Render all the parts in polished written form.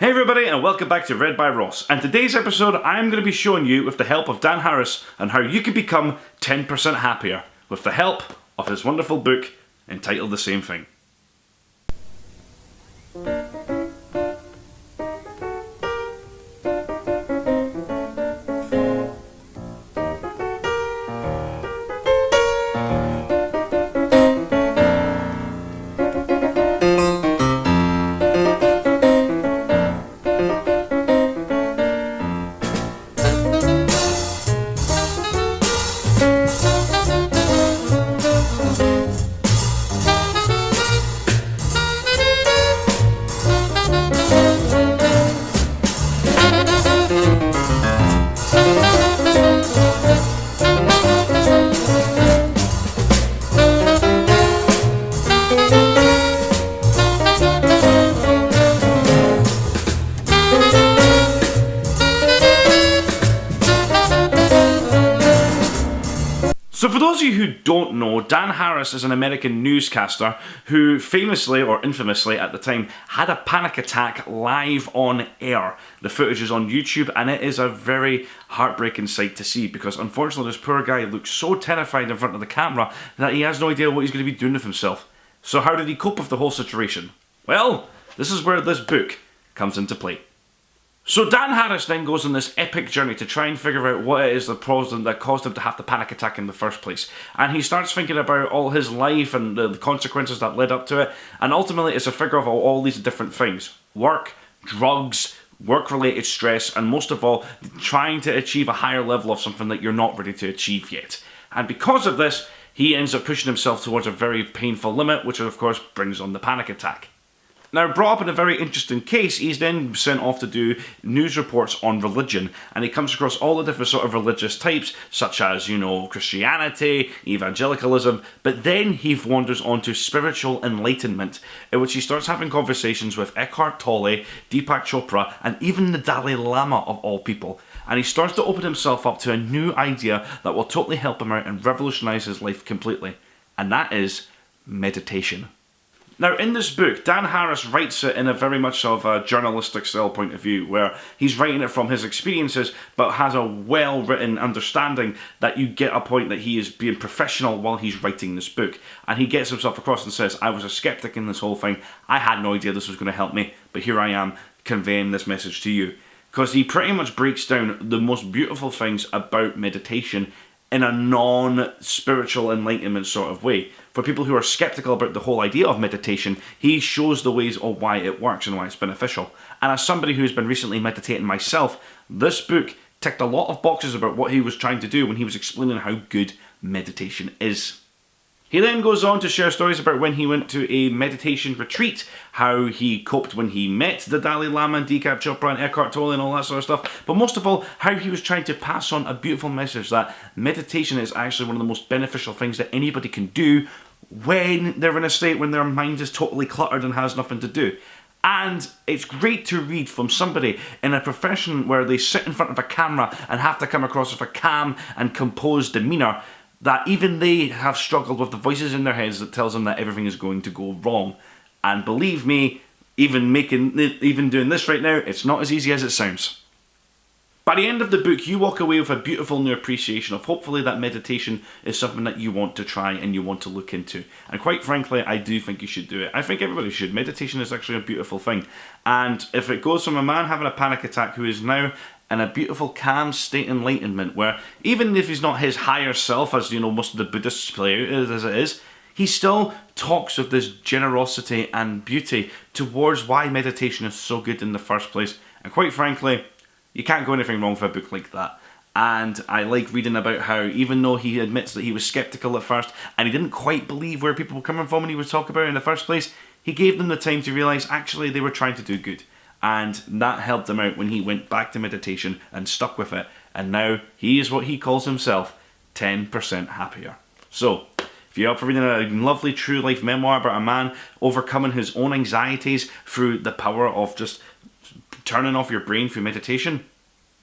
Hey everybody, and welcome back to Read by Ross. And today's episode I'm going to be showing you, with the help of Dan Harris, on how you can become 10% happier with the help of his wonderful book entitled the same thing. So for those of you who don't know, Dan Harris is an American newscaster who famously, or infamously at the time, had a panic attack live on air. The footage is on YouTube and it is a very heartbreaking sight to see, because unfortunately this poor guy looks so terrified in front of the camera that he has no idea what he's going to be doing with himself. So how did he cope with the whole situation? Well, this is where this book comes into play. So Dan Harris then goes on this epic journey to try and figure out what it is that caused him to have the panic attack in the first place. And he starts thinking about all his life and the consequences that led up to it. And ultimately it's a figure of all these different things. Work, drugs, work-related stress, and most of all, trying to achieve a higher level of something that you're not ready to achieve yet. And because of this, he ends up pushing himself towards a very painful limit, which of course brings on the panic attack. Now, brought up in a very interesting case, he's then sent off to do news reports on religion, and he comes across all the different sort of religious types, such as, Christianity, evangelicalism, but then he wanders onto spiritual enlightenment, in which he starts having conversations with Eckhart Tolle, Deepak Chopra, and even the Dalai Lama of all people. And he starts to open himself up to a new idea that will totally help him out and revolutionise his life completely, and that is meditation. Now, in this book, Dan Harris writes it in a very much of a journalistic style point of view, where he's writing it from his experiences, but has a well-written understanding that you get a point that he is being professional while he's writing this book. And he gets himself across and says, I was a skeptic in this whole thing, I had no idea this was going to help me, but here I am conveying this message to you. Because he pretty much breaks down the most beautiful things about meditation in a non-spiritual enlightenment sort of way. For people who are skeptical about the whole idea of meditation, he shows the ways of why it works and why it's beneficial. And as somebody who's been recently meditating myself, this book ticked a lot of boxes about what he was trying to do when he was explaining how good meditation is. He then goes on to share stories about when he went to a meditation retreat, how he coped when he met the Dalai Lama and Deepak Chopra and Eckhart Tolle and all that sort of stuff, but most of all, how he was trying to pass on a beautiful message that meditation is actually one of the most beneficial things that anybody can do when they're in a state when their mind is totally cluttered and has nothing to do. And it's great to read from somebody in a profession where they sit in front of a camera and have to come across with a calm and composed demeanour, that even they have struggled with the voices in their heads that tells them that everything is going to go wrong. And believe me, even doing this right now, it's not as easy as it sounds. By the end of the book, you walk away with a beautiful new appreciation of hopefully that meditation is something that you want to try and you want to look into. And quite frankly, I do think you should do it. I think everybody should. Meditation is actually a beautiful thing. And if it goes from a man having a panic attack who is now in a beautiful calm state enlightenment, where even if he's not his higher self, as most of the Buddhists play out as it is, he still talks of this generosity and beauty towards why meditation is so good in the first place. And quite frankly, you can't go anything wrong with a book like that. And I like reading about how, even though he admits that he was skeptical at first and he didn't quite believe where people were coming from when he was talking about it in the first place, he gave them the time to realise actually they were trying to do good. And that helped him out when he went back to meditation and stuck with it. And now he is what he calls himself 10% happier. So, if you're up for reading a lovely true life memoir about a man overcoming his own anxieties through the power of just turning off your brain through meditation,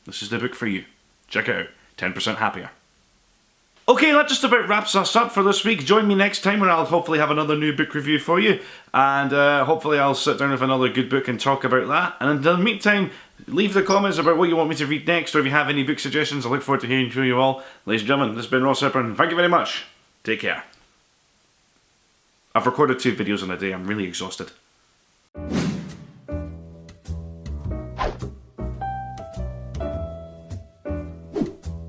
this is the book for you. Check it out, 10% Happier. Okay, that just about wraps us up for this week. Join me next time when I'll hopefully have another new book review for you. And hopefully I'll sit down with another good book and talk about that. And until the meantime, leave the comments about what you want me to read next, or if you have any book suggestions. I look forward to hearing from you all. Ladies and gentlemen, this has been Ross Hepburn. Thank you very much. Take care. I've recorded 2 videos in a day. I'm really exhausted.